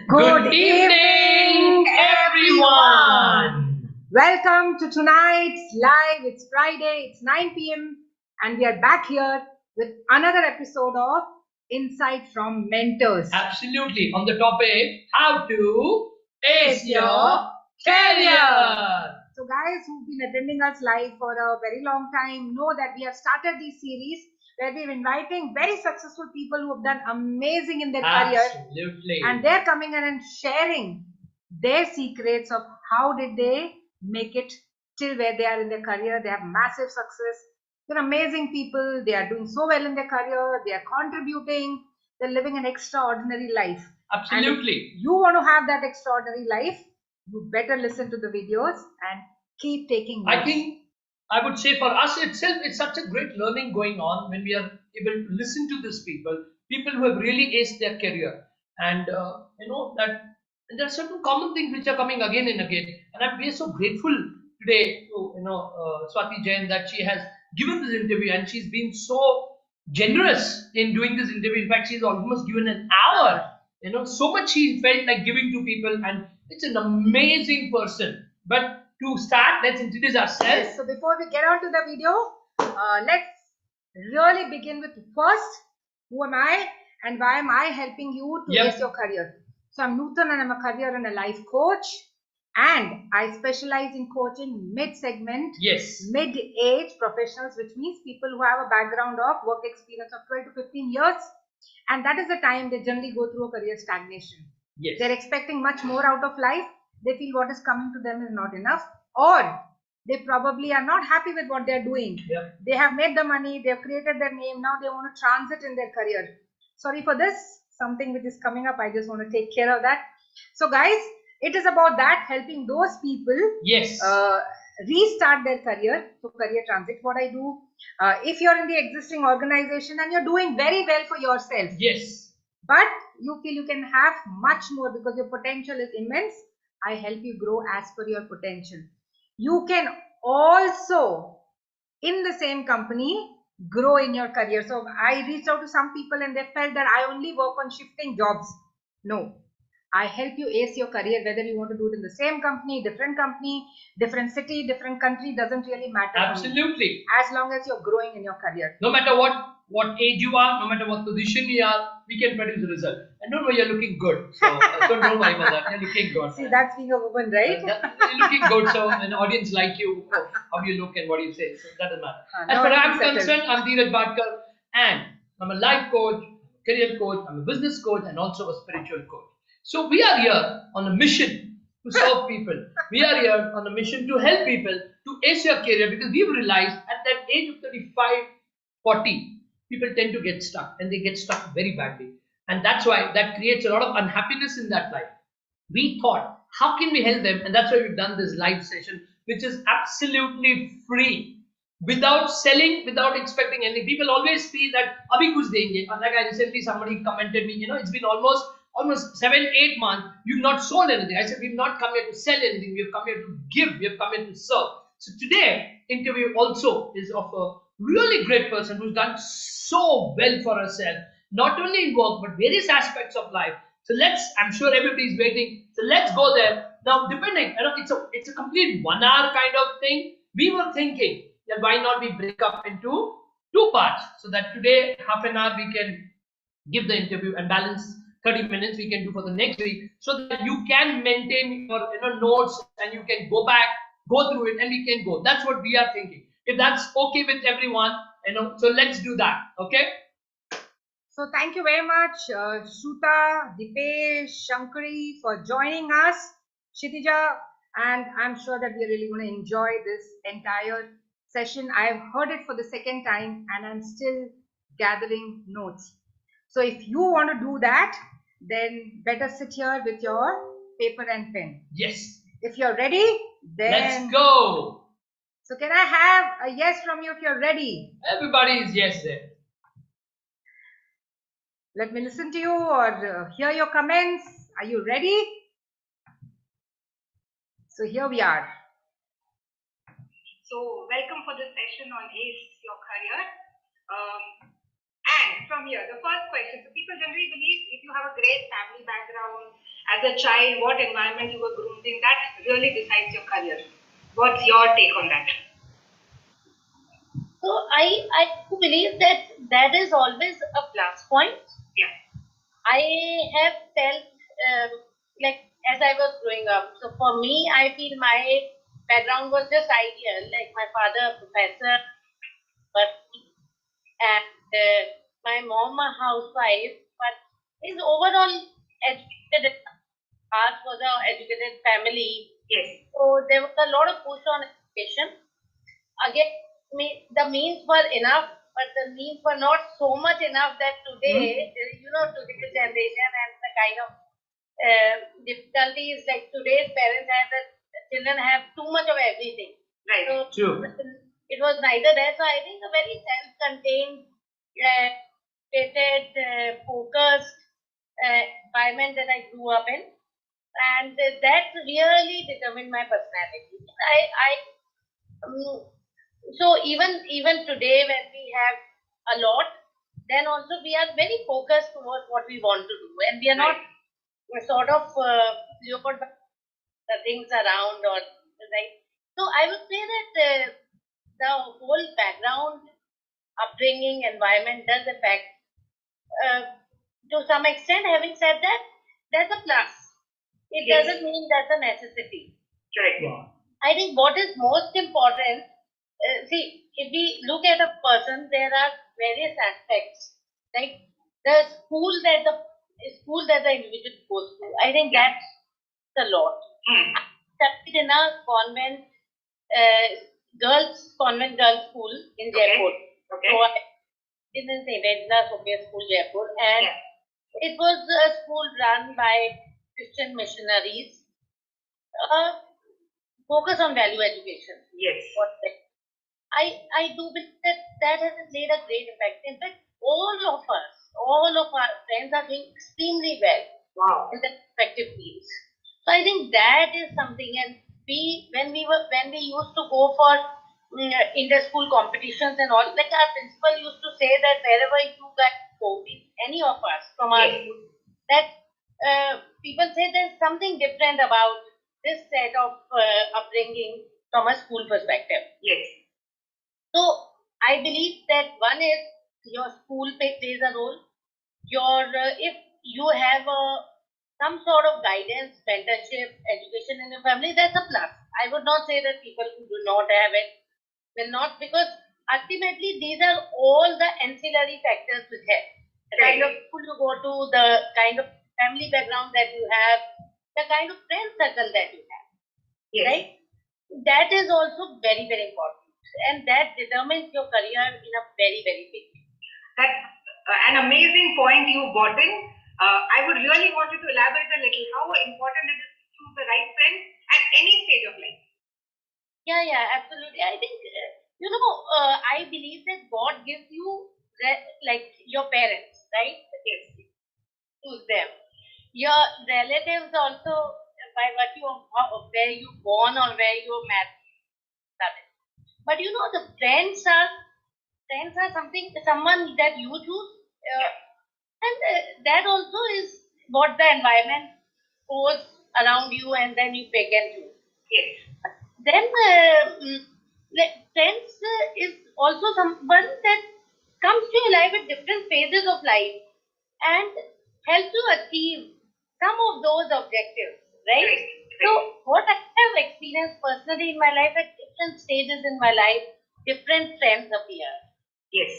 Good evening, everyone. Welcome to tonight's live. It's Friday, it's 9 p.m. and we are back here with another episode of Insight from Mentors. Absolutely. On the topic, how to ace your career. So guys who've been attending us live for a very long time know that we have started this series where we're inviting very successful people who have done amazing in their career. Absolutely. And they're coming in and sharing their secrets of how did they make it till where they are in their career. They have massive success. They're amazing people. They are doing so well in their career. They are contributing. They're living an extraordinary life. Absolutely. And if you want to have that extraordinary life, you better listen to the videos and keep taking notes. I think I would say for us itself, it's such a great learning going on when we are able to listen to these people who have really aced their career. And that there are certain common things which are coming again and again. And we are so grateful today to Swati Jain that she has given this interview and she's been so generous in doing this interview. In fact, she's almost given an hour. So much she felt like giving to people, and it's an amazing person. But to start, let's introduce ourselves. Yes, so before we get on to the video, let's really begin with first, who am I and why am I helping you to ace your career? So I'm Nutan and I'm a career and a life coach, and I specialize in coaching mid-segment, mid-age professionals, which means people who have a background of work experience of 12 to 15 years, and that is the time they generally go through a career stagnation. They're expecting much more out of life. They feel what is coming to them is not enough, or they probably are not happy with what they're doing. They have made the money, they've created their name, now they want to transit in their career. Sorry for this, something which is coming up, I just want to take care of that. So guys, it is about that, helping those people restart their career. So career transit, what I do, if you're in the existing organization and you're doing very well for yourself, but you feel you can have much more because your potential is immense, I help you grow as per your potential. You can also, in the same company, grow in your career. So I reached out to some people and they felt that I only work on shifting jobs. No, I help you ace your career, whether you want to do it in the same company, different city, different country, doesn't really matter. Absolutely. As long as you're growing in your career. No matter what age you are, no matter what position you are, we can produce a result. And don't worry, you're looking good. So don't worry about that. You're looking good. See, that's being a woman, right? You're looking good. So an audience like you, how you look and what you say. So that doesn't matter. As far as I'm concerned, I'm Dheeraj Bhatkar, and I'm a life coach, career coach, I'm a business coach, and also a spiritual coach. So we are here on a mission to serve people. We are here on a mission to help people to ace your career, because we've realized at that age of 35, 40, people tend to get stuck, and they get stuck very badly. And that's why that creates a lot of unhappiness in that life. We thought, how can we help them? And that's why we've done this live session, which is absolutely free, without selling, without expecting anything. People always feel that abhi kuch denge. Like I recently, somebody commented me, it's been almost 7-8 months, you've not sold anything. I said, we've not come here to sell anything, we've come here to give, we've come here to serve. So today interview also is of a really great person who's done so well for herself, not only in work but various aspects of life. So I'm sure everybody's waiting, so let's go there. Now, depending, it's a complete 1 hour kind of thing. We were thinking that why not we break up into 2 parts, so that today half an hour we can give the interview and balance 30 minutes we can do for the next week, so that you can maintain your notes and you can go back, go through it, and we can go. That's what we are thinking. If that's okay with everyone, so let's do that. Okay. So thank you very much, Shruta, Dipesh, Shankari, for joining us, Kshitija, and I'm sure that we're really going to enjoy this entire session. I've heard it for the second time and I'm still gathering notes. So if you want to do that, then better sit here with your paper and pen. Yes. If you're ready, then let's go. So can I have a yes from you if you're ready? Everybody is yes there. Let me listen to you or hear your comments. Are you ready? So here we are. So welcome for this session on Ace Your Career. from here. The first question. So people generally believe if you have a great family background, as a child, what environment you were groomed in, that really decides your career. What's your take on that? So I do believe that is always a plus point. Yeah. I have felt like as I was growing up. So for me, I feel my background was just ideal. Like my father, a professor, but and my mom a housewife, but his overall educated. Ours was an educated family. Yes. So there was a lot of push on education. Again, the means were enough, but the means were not so much enough that today, today's generation and the kind of difficulties like today's parents have, that children have too much of everything. Right. So True. it was neither that. So I think a very self-contained, focused environment that I grew up in, and that really determined my personality. So even today when we have a lot, then also we are very focused towards what we want to do, and we are not sort of lured by the things around or right. So I would say that the whole background, upbringing, environment does affect to some extent. Having said that, that's a plus. It doesn't mean that's a necessity. Correct. Wow. I think what is most important, see, if we look at a person, there are various aspects. Like the school that the individual goes to. I think that's a lot. I studied in a convent, convent girls school in Jaipur. Okay. So I did in St. Edna Sophia School, Jaipur, and it was a school run by Christian missionaries. Focus on value education. Yes. I do believe that has made a great impact. In fact, all of our friends are doing extremely well. Wow. In their respective fields. So I think that is something. And when we used to go for inter-school competitions and all, like our principal used to say that wherever you guys go, any of us from our school, that people say there's something different about this set of upbringing from a school perspective. Yes. So I believe that one is your school plays a role. If you have some sort of guidance, mentorship, education in your family, that's a plus. I would not say that people who do not have it will not, because ultimately these are all the ancillary factors which have the kind of school you go to, the kind of family background that you have, the kind of friend circle that you have. Yes. Right? That is also very, very important, and that determines your career in a very, very big way. That's an amazing point you brought in. I would really want you to elaborate a little how important it is to choose the right friend at any stage of life. Yeah, absolutely. I think I believe that God gives you like your parents, right? Yes. Choose them. Your relatives also, by virtue of where you born or where you married. But the friends are someone that you choose, and that also is what the environment goes around you, and then you pick and choose. Yes. Then friends is also someone that comes to your life at different phases of life and helps you achieve some of those objectives, right? So what I have experienced personally in my life, at different stages in my life, different friends appear. Yes.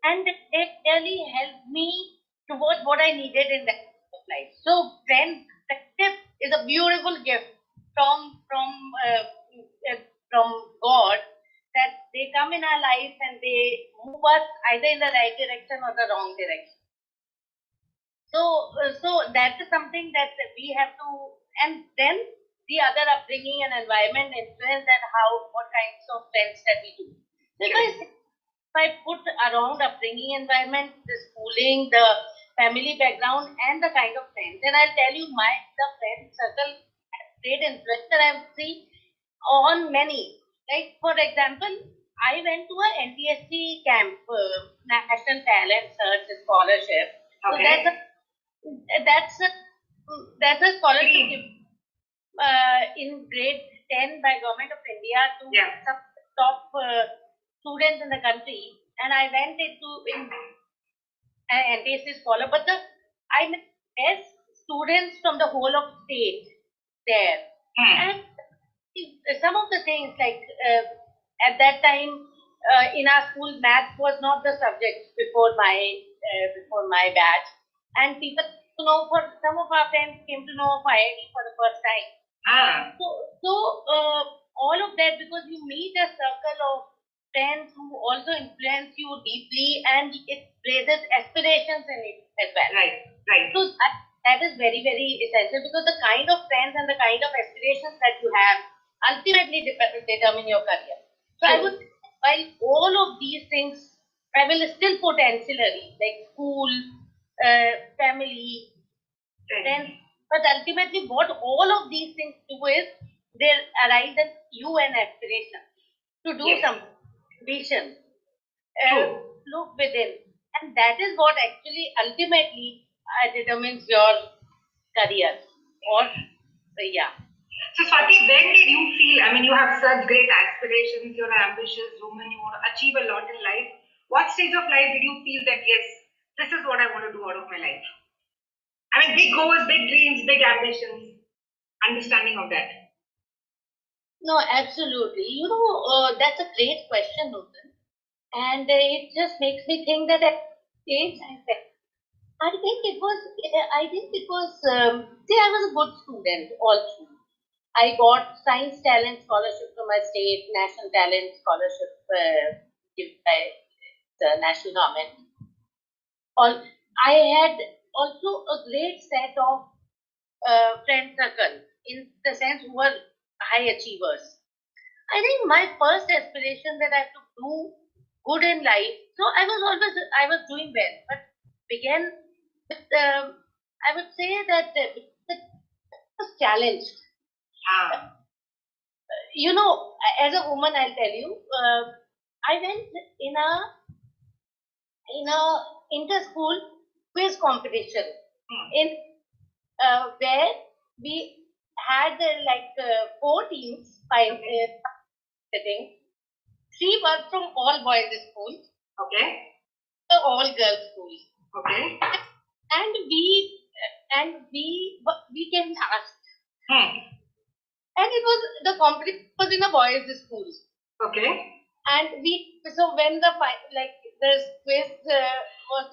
And they really helped me towards what I needed in that life. So friendship is a beautiful gift from God, that they come in our life and they move us either in the right direction or the wrong direction. So that is something that we have to, and then the other upbringing and environment influence and what kinds of friends that we do. Because if I put around upbringing environment, the schooling, the family background, and the kind of friends, then I'll tell you the friend circle has great influence that I've seen on many. Like for example, I went to a NTSC camp, National Talent Search Scholarship. So Okay. that's a that's a scholarship in grade 10 by Government of India to some top students in the country, and I went into in NTSC scholar, but I met best students from the whole of state there, and some of the things like at that time in our school, math was not the subject before my batch, and people to know for some of our friends came to know of IIT for the first time. So all of that, because you meet a circle of friends who also influence you deeply, and it raises aspirations in it as well. Right. So that is very, very essential, because the kind of friends and the kind of aspirations that you have ultimately determine your career. So I would, while all of these things, I will still put ancillary like school, family, friends. But ultimately, what all of these things do is they arise in you an aspiration to do some vision, look within, and that is what actually ultimately determines your career. Or So Swati, when did you feel? I mean, you have such great aspirations. You're an ambitious woman. You want to achieve a lot in life. What stage of life did you feel that yes, this is what I want to do out of my life? I mean, big goals, big dreams, big ambitions. Understanding of that. No, absolutely. That's a great question, Nutan. And it just makes me think that at stage I think it was, see, I was a good student all through. I got Science Talent Scholarship from my state, National Talent Scholarship given by the national government. I had also a great set of friend circle, in the sense who were high achievers. I think my first aspiration that I have to do good in life. So I was doing well, but began with, I would say that it was challenged. As a woman, I'll tell you, I went in a inter-school quiz competition in where we had four teams participating. Three were from all boys schools. Okay. All girls schools. Okay. And we came last. And the competition was in a boys school. Okay. And so when the quiz was,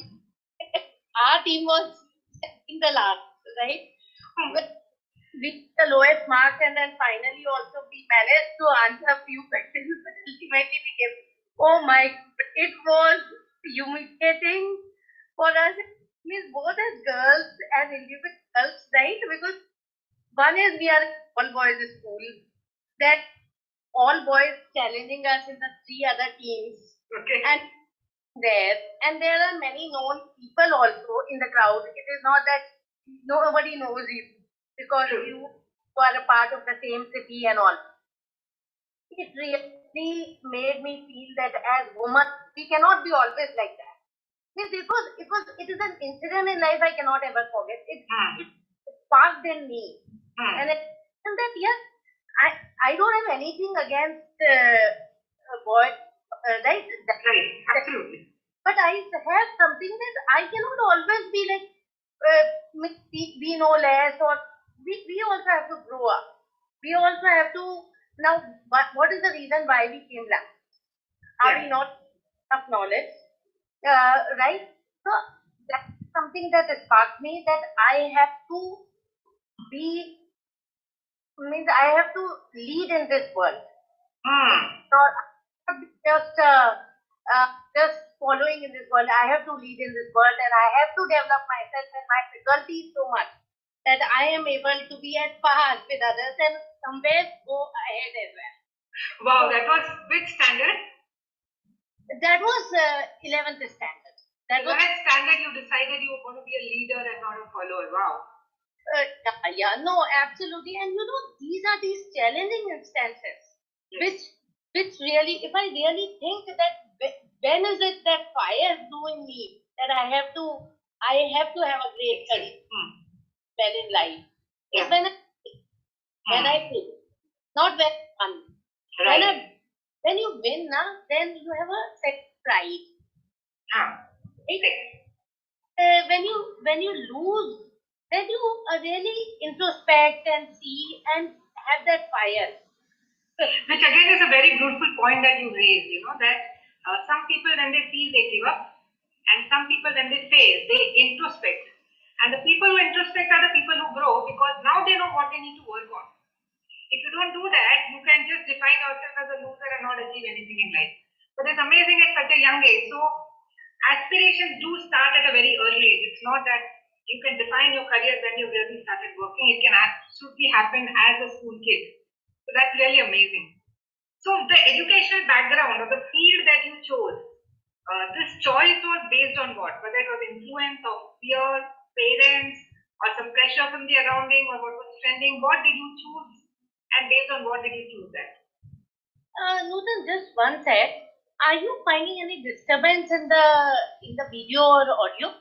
our team was in the last, right? We the lowest marks, and then finally also we managed to answer a few questions, but ultimately we came. Oh my! It was humiliating for us. Means both as girls and individuals, right? Because one is we are all boys school, that all boys challenging us in the three other teams, and there are many known people also in the crowd. It is not that nobody knows you because you are a part of the same city and all. It really made me feel that as women we cannot be always like that. It is an incident in life I cannot ever forget. It sparked in me, and that yes, I don't have anything against boys, right? Right, absolutely. But I have something that I cannot always be like we know less, or we also have to grow up. We also have to now. What is the reason why we came last? Are we not enough knowledge? Right? So that's something that sparked me, that I have to I have to lead in this world. Not just following in this world. I have to lead in this world, and I have to develop myself and my faculties so much that I am able to be at par with others and somewhere go ahead as well. Wow, that was which standard? That was 11th standard. That was standard. You decided you were going to be a leader and not a follower. Wow. No, absolutely. And these are these challenging instances which which really, if I really think that when is it that fire is doing me that I have to have a great career well in life. It's when I fail, not when I won. Right. When you win, then you have a set pride. When you lose, then you really introspect and see and have that fire. Which again is a very beautiful point that you raised, that some people when they feel they give up, and some people when they fail, they introspect. And the people who introspect are the people who grow because now they know what they need to work on. If you don't do that, you can just define yourself as a loser and not achieve anything in life. But it's amazing at such a young age. So aspirations do start at a very early age. It's not that you can define your career when you really started working. It can absolutely happen as a school kid. So that's really amazing. So the educational background or the field that you chose, this choice was based on what? Whether it was influence of peers, parents, or some pressure from the surrounding, or what was trending? What did you choose, and based on what did you choose that? Nutan, just one sec. Are you finding any disturbance in the video or audio?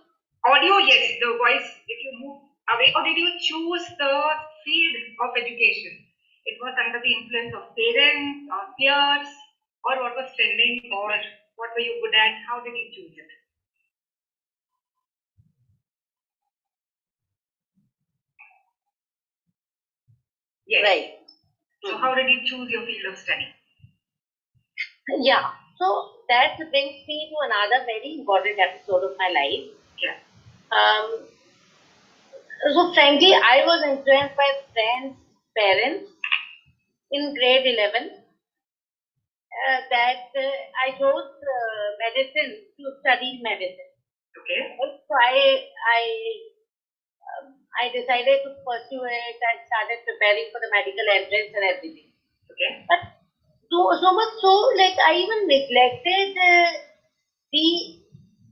Audio, yes. The voice, if you move away. Or did you choose the field of education? It was under the influence of parents or peers, or what was trending, or what were you good at? How did you choose it? Yes. Right. So how did you choose your field of study? Yeah. So that brings me to another very important episode of my life. Yeah. So frankly, I was influenced by friends' parents in grade 11 that I chose medicine to study medicine. Okay. So I decided to pursue it. I started preparing for the medical entrance and everything. Okay. But so much so, like I even neglected the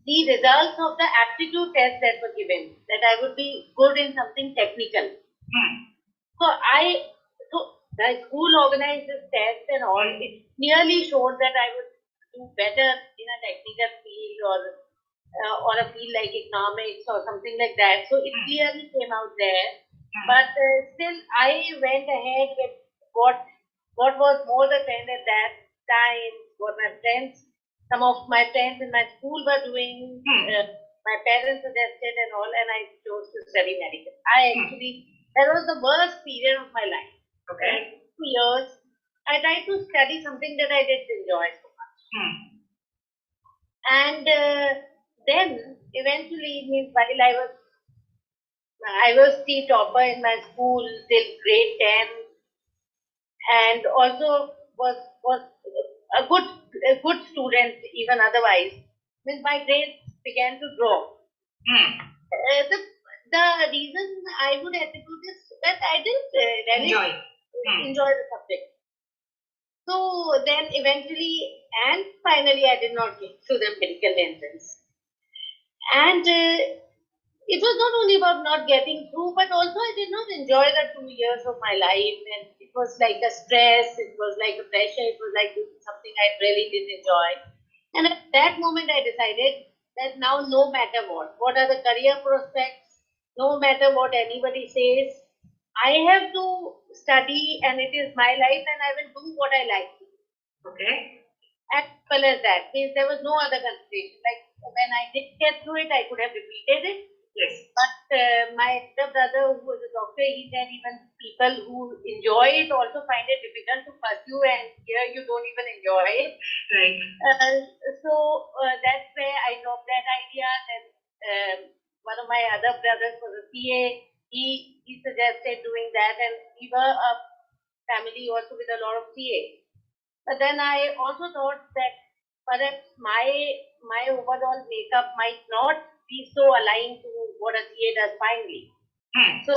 results of the aptitude tests that were given, that I would be good in something technical. So the school organized this test and all. It clearly showed that I would do better in a technical field or a field like economics or something like that. So it clearly came out there. But still, I went ahead with what was more the trend at that time, what some of my friends in my school were doing, my parents suggested and all, and I chose to study medical. That was the worst period of my life. Okay. 2 years, I tried to study something that I didn't enjoy so much. And then eventually, while I was the topper in my school till grade 10, and also was a good student even otherwise. When my grades began to drop, the reason I would attribute is that I didn't really enjoy the subject. So then eventually and finally I did not get to the medical entrance. And it was not only about not getting through, but also I did not enjoy the 2 years of my life. And it was like a stress, it was like a pressure, it was like doing something I really didn't enjoy. And at that moment I decided that now no matter what are the career prospects, no matter what anybody says, I have to study and it is my life and I will do what I like to do. Okay. As well as that means there was no other consideration. Like when I did get through it, I could have repeated it. Yes. But my elder brother, who was a doctor, he said even people who enjoy it also find it difficult to pursue, and here you don't even enjoy it. Right. So that's where I dropped that idea. Then one of my other brothers was a CA. He suggested doing that, and we were a family also with a lot of CA. But then I also thought that perhaps my overall makeup might not be so aligned to what a CA does finally. So,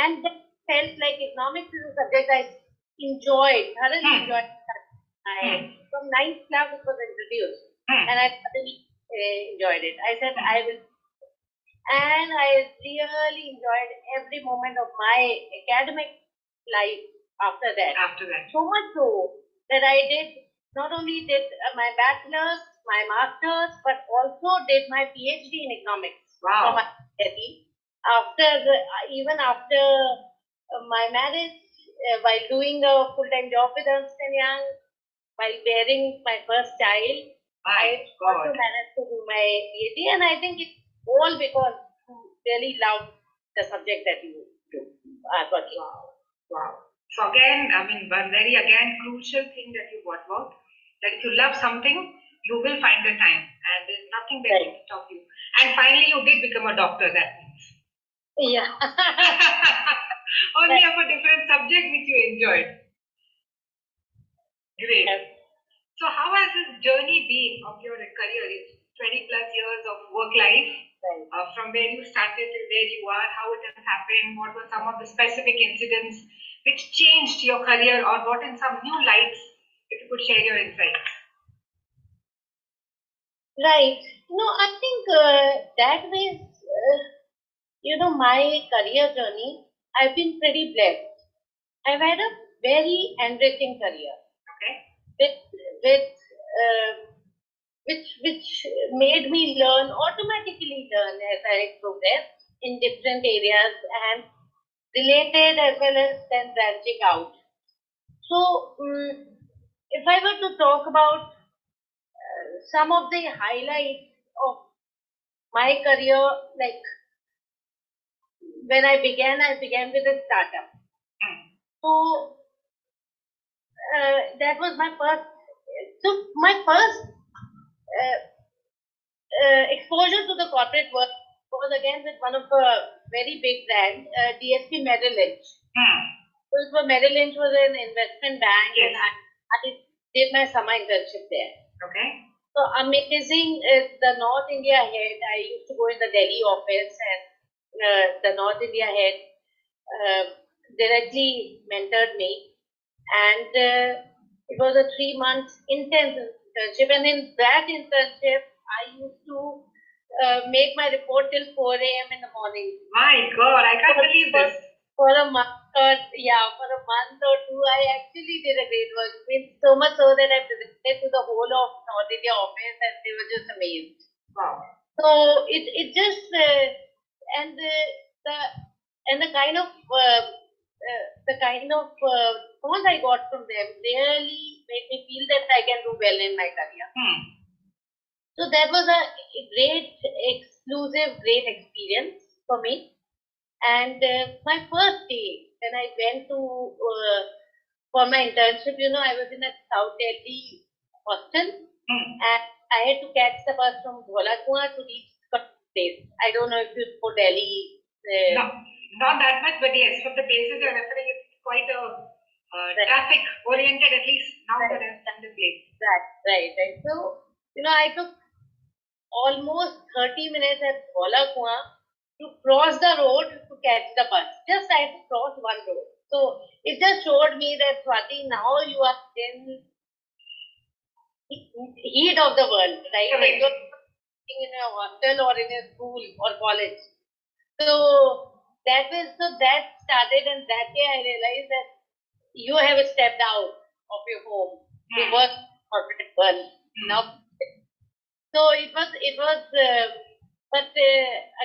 and that felt like economics is a subject I thoroughly enjoyed. From 9th class it was introduced, and I thoroughly enjoyed it. I said I will, and I really enjoyed every moment of my academic life after that. So much so that I not only did my bachelor's, my master's, but also did my PhD in economics. Wow. From IIT. Even after my marriage, while doing a full-time job with Ernst & Young, while bearing my first child, I also managed to do my PhD, and I think it's all because you really love the subject that you are working on. Wow. So again, I mean, one very crucial thing that you brought about, that if you love something, you will find the time, and there's nothing that can stop you. And finally, you did become a doctor, that means. Yeah. Only of a different subject which you enjoyed. Great. Yes. So how has this journey been of your career? It's 20 plus years of work life. Right. From where you started to where you are, how it has happened, what were some of the specific incidents which changed your career or brought in some new lights, if you could share your insights. Right. I think that way, my career journey, I've been pretty blessed. I've had a very enriching career. Okay. Which made me automatically learn as I progressed in different areas and related as well as then branching out. So, if I were to talk about some of the highlights of my career, like when I began with a startup. So, that was my first. So, my first exposure to the corporate world was again with one of the very big brands, DSP Merrill Lynch. So Merrill Lynch was an investment bank, and I did my summer internship there. Okay. So amazing. The North India head, I used to go in the Delhi office, and the North India head directly mentored me, and it was a 3 months intense internship, and in that internship, I used to make my report till 4 a.m. in the morning. My God, I can't believe this. For a month or two, I actually did a great work. I mean, so much so that I presented to the whole of North India office, and they were just amazed. Wow. So it just and the kind of response I got from them really made me feel that I can do well in my career. So that was a great, great experience for me. And my first day when I went to for my internship, I was in a South Delhi hostel, and I had to catch the bus from Dholakua to reach the place. I don't know if you know Delhi. No, not that much, but yes, from the places you're referring, it's quite a traffic oriented, at least now that I've done the place. Right. So, I took almost 30 minutes at Dholakua to cross the road to catch the bus. Just I had to cross one road. So it just showed me that, Swati, now you are in heat of the world, right? Like you're in a hostel or in a school or college. So that started, and that day I realized that you have stepped out of your home to work in the corporate world. Now, so it was. But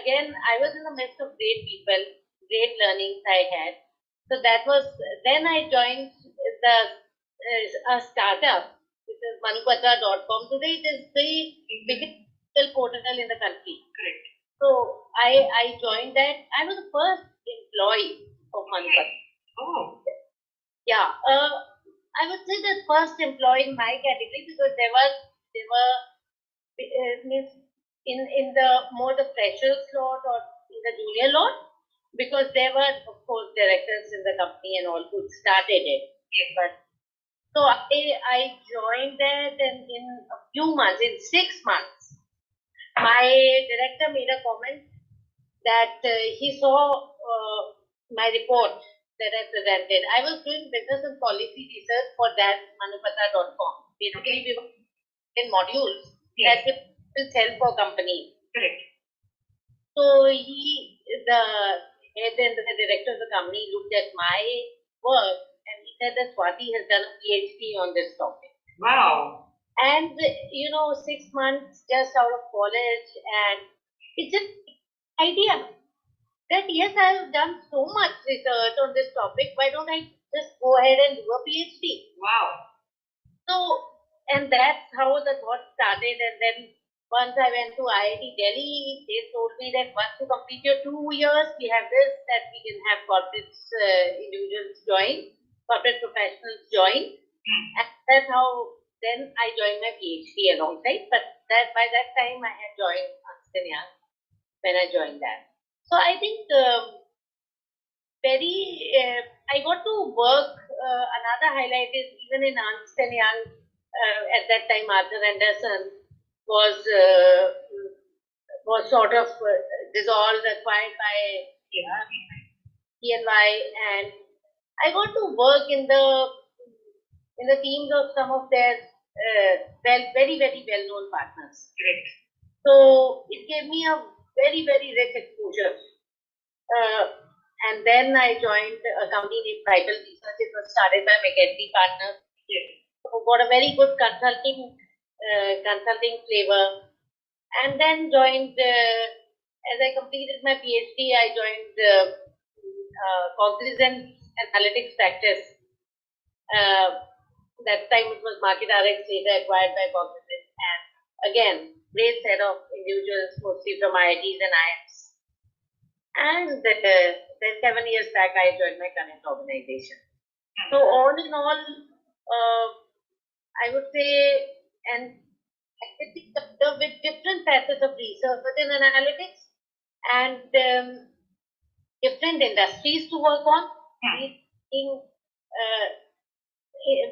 again, I was in the midst of great people, great learnings I had. So then I joined a startup, which is manupatra.com. Today it is the biggest digital portal in the country. Correct. So I joined that. I was the first employee of Manupatra. Oh. Yeah. I would say the first employee in my category, because there were in the more the freshers lot or in the junior lot, because there were of course directors in the company and all who started it. Yes. But so I joined that, and in a few months, in 6 months, my director made a comment that he saw my report that I presented. I was doing business and policy research for that manupatra.com. Basically, we were in modules that will sell for companies. Correct. So the head and the director of the company looked at my work and he said that Swati has done a PhD on this topic. Wow. And 6 months just out of college, and it's just idea that yes, I have done so much research on this topic. Why don't I just go ahead and do a PhD? Wow. So, and that's how the thought started. And then once I went to IIT Delhi, they told me that once you complete your 2 years, we have this, that we can have corporates, individuals join, corporate professionals join. And that's how then I joined my PhD alongside. But that by that time I had joined Ernst & Young when I joined that. So I think I got to work. Another highlight is even in Ernst & Young at that time, Arthur Andersen was sort of dissolved, acquired by E&Y, and I got to work in the teams of some of their very, very well-known partners. Great. So it gave me a very, very rich exposure. And then I joined a company named Vital Research. It was started by McKinsey Partners. Yes. So got a very good consulting flavor. And then joined, as I completed my PhD, I joined Cognizant Analytics Practice. That time it was Market RX, later acquired by Cognizant. And again, great set of individuals, mostly from IITs and IIMs. And then 7 years back, I joined my current organization. So all in all, I would say, and with different facets of research within analytics and different industries to work on, in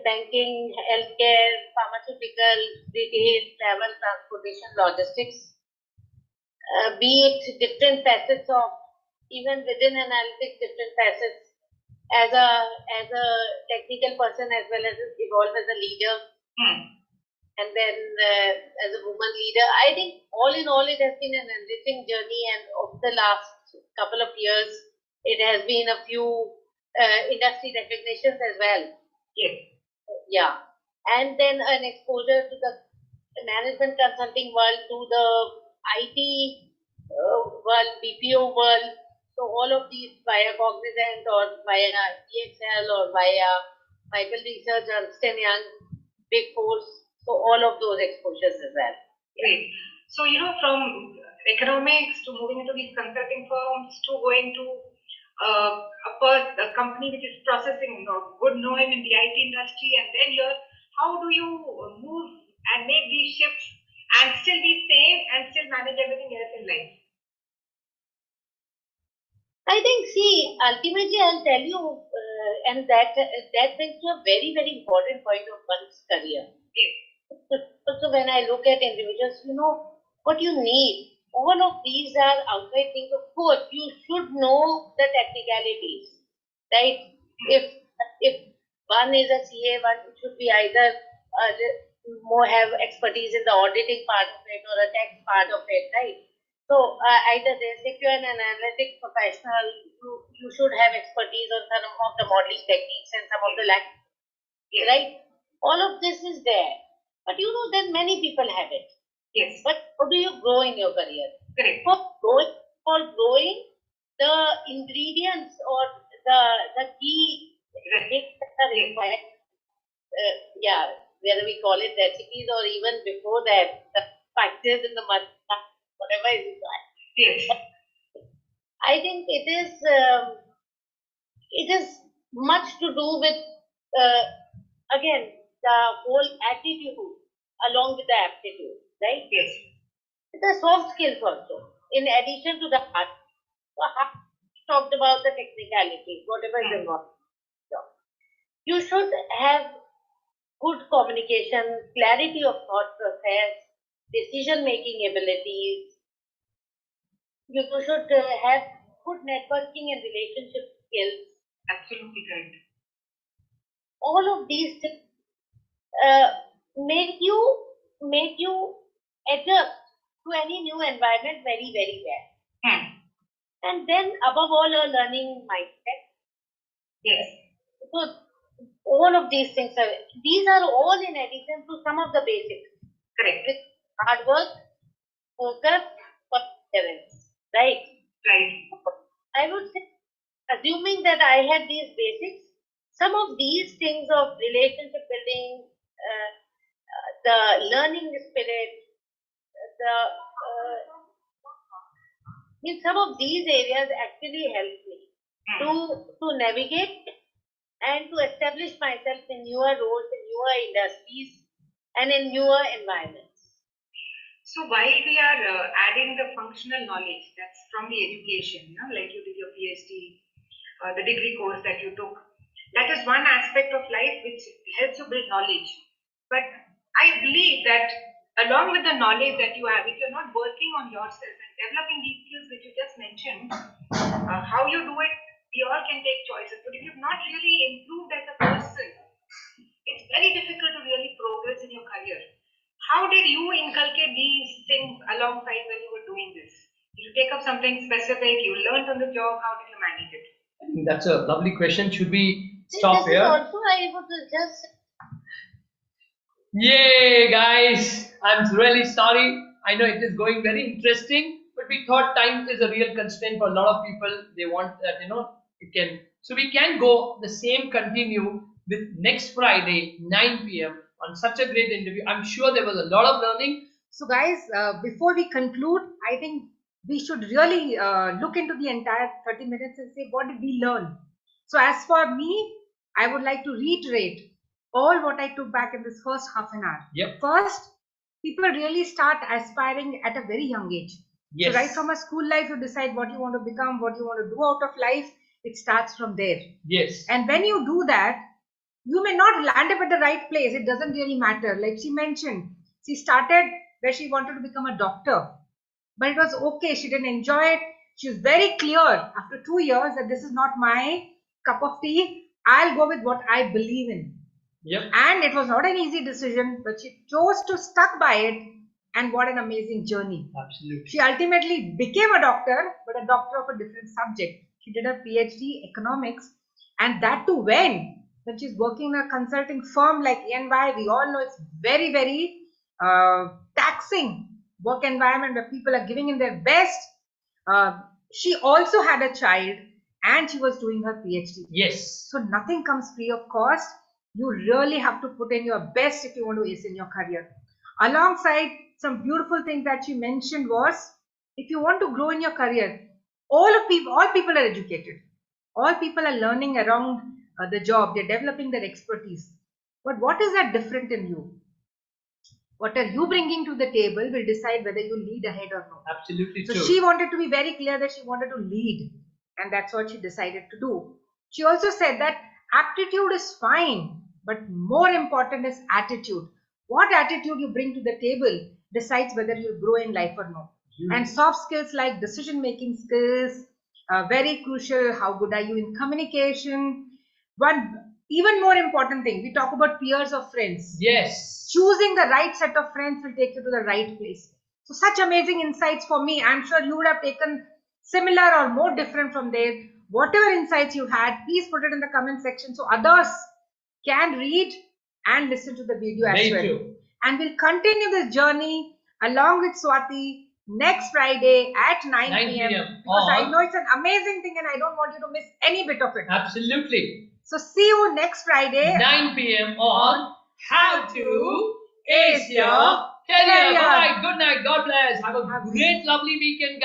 banking, healthcare, pharmaceutical, retail, travel, transportation, logistics. Be it different facets of, even within analytics, different facets as a technical person as well as evolve as a leader, and then as a woman leader. I think all in all, it has been an enriching journey, and of the last couple of years, it has been a few industry recognitions as well. Yes. Yeah, and then an exposure to the management consulting world, to the IT world, BPO world. So all of these via Cognizant or via EXL or via Vital Research, Ernst & Young, Big Fours. So all of those exposures as well. Great. So from economics to moving into these consulting firms to going to a company which is processing good knowing in the IT industry, and then how do you move and make these shifts and still be sane and still manage everything else in life? I think, see, ultimately I'll tell you, and that brings to a very, very important point of one's career. Yes. So when I look at individuals, what you need, all of these are outside things. Of course, you should know the technicalities, right? If one is a CA, one should be either more have expertise in the auditing part of it or a tax part of it, right? So either this, if you're an analytics professional, you should have expertise on some of the modeling techniques and some of the language, right? All of this is there, but then many people have it. Yes. But how do you grow in your career? Correct. For growing, the ingredients or the key things that are required, whether we call it recipes or even before that, the factors in the mud, whatever is required. Yes. I think it is much to do with again the whole attitude along with the aptitude, right? Yes. The soft skills also, in addition to the hard. So hard talked about the technicalities, whatever is involved. So, you should have good communication, clarity of thought process, decision-making abilities. You should have good networking and relationship skills. Absolutely correct. All of these things make you adjust to any new environment very, very well. And then above all, a learning mindset. Yes. So All of these things these are all in addition to some of the basics. Correct. With hard work, focus, perseverance. Right? Right. I would say, assuming that I had these basics, some of these things of relationship building, the learning spirit, the in some of these areas actually helped me to navigate and to establish myself in newer roles, in newer industries, and in newer environments. So while we are adding the functional knowledge that's from the education, like you did your PhD, the degree course that you took, that is one aspect of life which helps you build knowledge. But I believe that along with the knowledge that you have, if you're not working on yourself and developing these skills which you just mentioned, how you do it, we all can take choices. But if you've not really improved as a person, it's very difficult to really progress in your career. How did you inculcate these things alongside when you were doing this? Did you take up something specific? You learned on the job? How did you manage it? I think that's a lovely question. Should we stop this here? Also, I would just. Yay, guys! I'm really sorry. I know it is going very interesting, but we thought time is a real constraint for a lot of people. They want that, it can. So we can go the same continue with next Friday, 9 p.m. on such a great interview. I'm sure there was a lot of learning. So guys, before we conclude, I think we should really look into the entire 30 minutes and say, what did we learn? So as for me, I would like to reiterate all what I took back in this first half an hour. Yep. First, people really start aspiring at a very young age. Yes. So right from a school life, you decide what you want to become, what you want to do out of life. It starts from there. Yes. And when you do that, you may not land up at the right place. It doesn't really matter. Like she mentioned, she started where she wanted to become a doctor. But it was okay. She didn't enjoy it. She was very clear after 2 years that this is not my cup of tea. I'll go with what I believe in. Yep. And it was not an easy decision, but she chose to stuck by it. And what an amazing journey. Absolutely. She ultimately became a doctor, but a doctor of a different subject. She did a PhD economics, and that too when she's working in a consulting firm like EY. We all know it's very, very taxing work environment where people are giving in their best. She also had a child and she was doing her PhD. Yes. So nothing comes free of cost. You really have to put in your best if you want to ace in your career. Alongside some beautiful things that she mentioned was, if you want to grow in your career, all people are educated. All people are learning around the job. They're developing their expertise. But what is that different in you? What are you bringing to the table will decide whether you lead ahead or not. Absolutely so true. She wanted to be very clear that she wanted to lead, and that's what she decided to do. She also said that aptitude is fine, but more important is attitude. What attitude you bring to the table decides whether you grow in life or not. And soft skills like decision making skills, very crucial. How good are you in communication? One even more important thing, we talk about peers or friends. Yes. Choosing the right set of friends will take you to the right place. So such amazing insights for me. I'm sure you would have taken similar or more different from there. Whatever insights you had, please put it in the comment section so others can read and listen to the video as well. True. And we'll continue this journey along with Swati next Friday at 9 p.m. Because I know it's an amazing thing and I don't want you to miss any bit of it. Absolutely. So see you next Friday 9 p.m. on How to Ace Your Career. Bye. Good night. God bless. Have a great, lovely weekend.